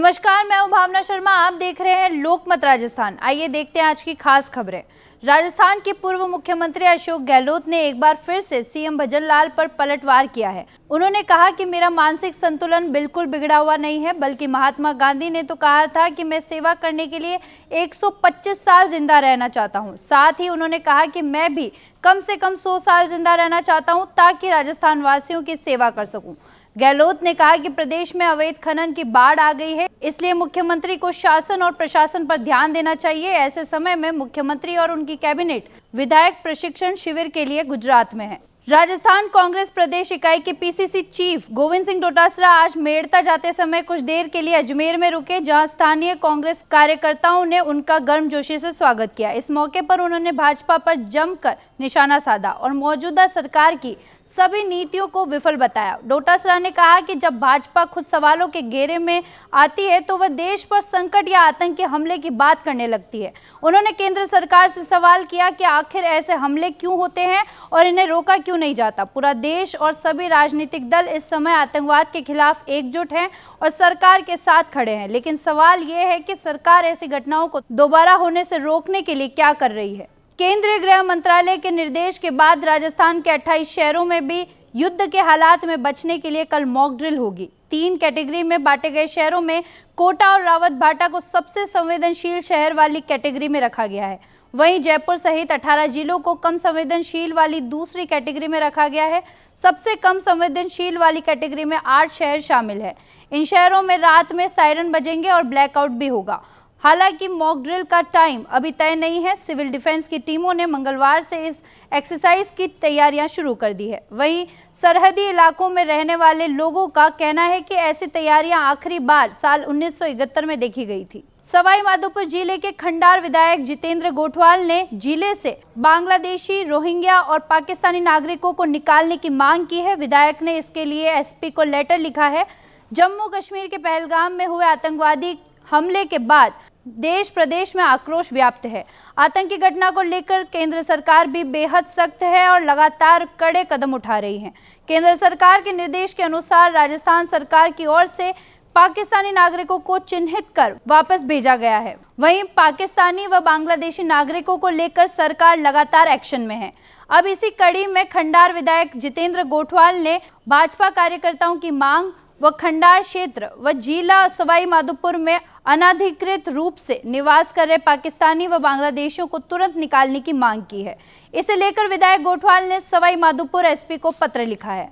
नमस्कार, मैं हूं भावना शर्मा। आप देख रहे हैं लोकमत राजस्थान। आइए देखते हैं आज की खास खबरें। राजस्थान के पूर्व मुख्यमंत्री अशोक गहलोत ने एक बार फिर से सीएम भजन लाल पर पलटवार किया है। उन्होंने कहा कि मेरा मानसिक संतुलन बिल्कुल बिगड़ा हुआ नहीं है, बल्कि महात्मा गांधी ने तो कहा था कि मैं सेवा करने के लिए 125 साल जिंदा रहना चाहता हूं। साथ ही उन्होंने कहा कि मैं भी कम से कम 100 साल जिंदा रहना चाहता हूं ताकि राजस्थान वासियों की सेवा कर सकूं। गहलोत ने कहा कि प्रदेश में अवैध खनन की बाढ़ आ गई है, इसलिए मुख्यमंत्री को शासन और प्रशासन पर ध्यान देना चाहिए। ऐसे समय में मुख्यमंत्री और उनकी कैबिनेट विधायक प्रशिक्षण शिविर के लिए गुजरात में है। राजस्थान कांग्रेस प्रदेश इकाई के पीसीसी चीफ गोविंद सिंह डोटासरा आज मेड़ता जाते समय कुछ देर के लिए अजमेर में रुके, जहां स्थानीय कांग्रेस कार्यकर्ताओं ने उनका गर्मजोशी से स्वागत किया। इस मौके पर उन्होंने भाजपा पर जमकर निशाना साधा और मौजूदा सरकार की सभी नीतियों को विफल बताया। डोटासरा ने कहा कि जब भाजपा खुद सवालों के घेरे में आती है तो वह देश पर संकट या आतंकी हमले की बात करने लगती है। उन्होंने केंद्र सरकार से सवाल किया कि आखिर ऐसे हमले क्यों होते हैं और इन्हें रोका क्यों नहीं जाता। पूरा देश और सभी राजनीतिक दल इस समय आतंकवाद के खिलाफ एकजुट हैं और सरकार के साथ खड़े हैं, लेकिन सवाल ये है कि सरकार ऐसी घटनाओं को दोबारा होने से रोकने के लिए क्या कर रही है। केंद्रीय गृह मंत्रालय के निर्देश के बाद राजस्थान के 28 शहरों में भी युद्ध के हालात में बचने के लिए कल मॉक ड्रिल होगी। 3 कैटेगरी में बांटे गए शहरों में कोटा और रावतभाटा को सबसे संवेदनशील शहर वाली कैटेगरी में रखा गया है। वहीं जयपुर सहित 18 जिलों को कम संवेदनशील वाली दूसरी कैटेगरी में रखा गया है। सबसे कम संवेदनशील वाली कैटेगरी में 8 शहर शामिल है। इन शहरों में रात में सायरन बजेंगे और ब्लैकआउट भी होगा। हालांकि मॉक ड्रिल का टाइम अभी तय नहीं है। सिविल डिफेंस की टीमों ने मंगलवार से इस एक्सरसाइज की तैयारियां शुरू कर दी है। वहीं सरहदी इलाकों में रहने वाले लोगों का कहना है कि ऐसी तैयारियां आखिरी बार साल 1971 में देखी गई थी। सवाई माधोपुर जिले के खंडार विधायक जितेंद्र गोठवाल ने जिले से बांग्लादेशी, रोहिंग्या और पाकिस्तानी नागरिकों को निकालने की मांग की है। विधायक ने इसके लिए एसपी को लेटर लिखा है। जम्मू कश्मीर के पहलगाम में हुए आतंकवादी हमले के बाद देश प्रदेश में आक्रोश व्याप्त है। आतंकी घटना को लेकर केंद्र सरकार भी बेहद सख्त है और लगातार कड़े कदम उठा रही है। केंद्र सरकार के निर्देश के अनुसार राजस्थान सरकार की ओर से पाकिस्तानी नागरिकों को चिन्हित कर वापस भेजा गया है। वहीं पाकिस्तानी व बांग्लादेशी नागरिकों को लेकर सरकार लगातार एक्शन में है। अब इसी कड़ी में खंडार विधायक जितेंद्र गोठवाल ने भाजपा कार्यकर्ताओं की मांग व खंडार क्षेत्र व जिला सवाई माधोपुर में अनाधिकृत रूप से निवास कर रहे पाकिस्तानी व बांग्लादेशियों को तुरंत निकालने की मांग की है। इसे लेकर विधायक गोठवाल ने सवाई माधोपुर एसपी को पत्र लिखा है।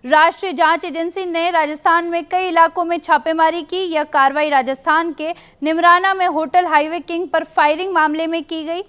राष्ट्रीय जांच एजेंसी ने राजस्थान में कई इलाकों में छापेमारी की। यह कार्रवाई राजस्थान के निमराना में होटल हाईवे किंग पर फायरिंग मामले में की गई,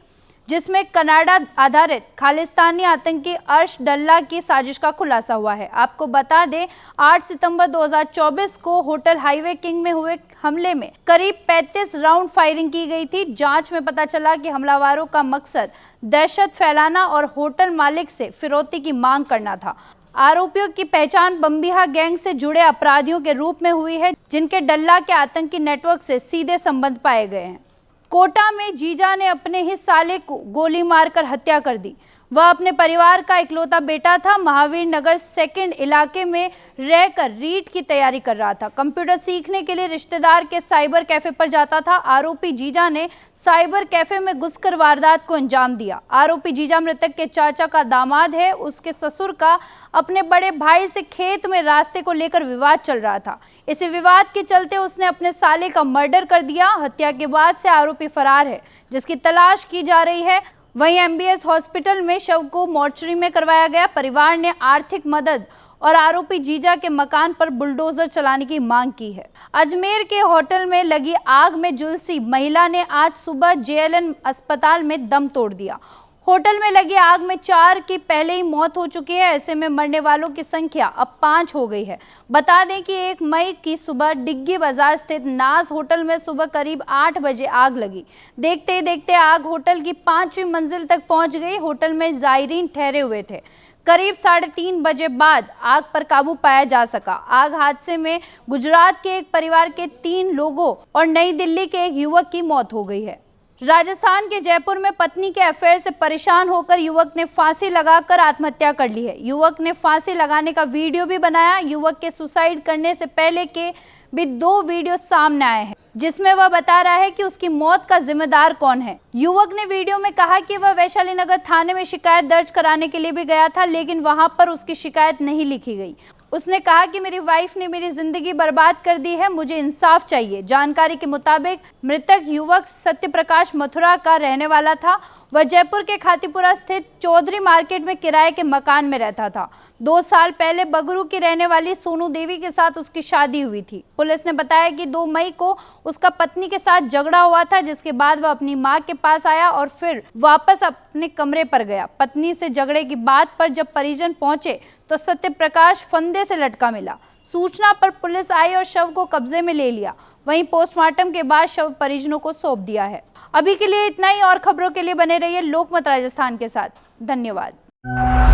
जिसमें कनाडा आधारित खालिस्तानी आतंकी अर्श डल्ला की साजिश का खुलासा हुआ है। आपको बता दें, 8 सितंबर 2024 को होटल हाईवे किंग में हुए हमले में करीब 35 राउंड फायरिंग की गई थी। जांच में पता चला कि हमलावरों का मकसद दहशत फैलाना और होटल मालिक से फिरौती की मांग करना था। आरोपियों की पहचान बम्बिहा गैंग से जुड़े अपराधियों के रूप में हुई है, जिनके डल्ला के आतंकी नेटवर्क से सीधे संबंध पाए गए हैं। कोटा में जीजा ने अपने ही साले को गोली मारकर हत्या कर दी। वह अपने परिवार का इकलौता बेटा था। महावीर नगर सेकंड इलाके में रहकर रीट की तैयारी कर रहा था। कंप्यूटर सीखने के लिए रिश्तेदार के साइबर कैफे पर जाता था। आरोपी जीजा ने साइबर कैफे में घुसकर वारदात को अंजाम दिया। आरोपी जीजा मृतक के चाचा का दामाद है। उसके ससुर का अपने बड़े भाई से खेत में रास्ते को लेकर विवाद चल रहा था। इसी विवाद के चलते उसने अपने साले का मर्डर कर दिया। हत्या के बाद से आरोपी फरार है, जिसकी तलाश की जा रही है। वहीं एमबीएस हॉस्पिटल में शव को मोर्चरी में करवाया गया। परिवार ने आर्थिक मदद और आरोपी जीजा के मकान पर बुलडोजर चलाने की मांग की है। अजमेर के होटल में लगी आग में झुलसी महिला ने आज सुबह जेएलएन अस्पताल में दम तोड़ दिया। होटल में लगी आग में 4 की पहले ही मौत हो चुकी है। ऐसे में मरने वालों की संख्या अब 5 हो गई है। बता दें कि 1 मई की सुबह डिग्गी बाजार स्थित नाज होटल में सुबह करीब 8 बजे आग लगी। देखते ही देखते आग होटल की 5वीं मंजिल तक पहुंच गई। होटल में जायरीन ठहरे हुए थे। करीब 3:30 बजे बाद आग पर काबू पाया जा सका। आग हादसे में गुजरात के एक परिवार के 3 लोगों और नई दिल्ली के एक युवक की मौत हो गई है। राजस्थान के जयपुर में पत्नी के अफेयर से परेशान होकर युवक ने फांसी लगाकर आत्महत्या कर ली है। युवक ने फांसी लगाने का वीडियो भी बनाया। युवक के सुसाइड करने से पहले के भी 2 वीडियो सामने आए हैं, जिसमें वह बता रहा है कि उसकी मौत का जिम्मेदार कौन है। युवक ने वीडियो में कहा कि वह वैशाली नगर थाने में शिकायत दर्ज कराने के लिए भी गया था, लेकिन वहां पर उसकी शिकायत नहीं लिखी गई। उसने कहा कि मेरी वाइफ ने मेरी जिंदगी बर्बाद कर दी है, मुझे इंसाफ चाहिए। जानकारी के मुताबिक मृतक युवक सत्यप्रकाश मथुरा का रहने वाला था। वह जयपुर के खातीपुरा स्थित चौधरी मार्केट में किराए के मकान में रहता था। 2 साल पहले बगरू की रहने वाली सोनू देवी के साथ उसकी शादी हुई थी। पुलिस ने बताया कि 2 मई को उसका पत्नी के साथ झगड़ा हुआ था, जिसके बाद वह अपनी मां के पास आया और फिर वापस अपने कमरे पर गया। पत्नी से झगड़े की बात पर जब परिजन पहुंचे तो सत्यप्रकाश फंदे से लटका मिला। सूचना पर पुलिस आई और शव को कब्जे में ले लिया। वहीं पोस्टमार्टम के बाद शव परिजनों को सौंप दिया है। अभी के लिए इतना ही। और खबरों के लिए बने रहिए लोकमत राजस्थान के साथ। धन्यवाद।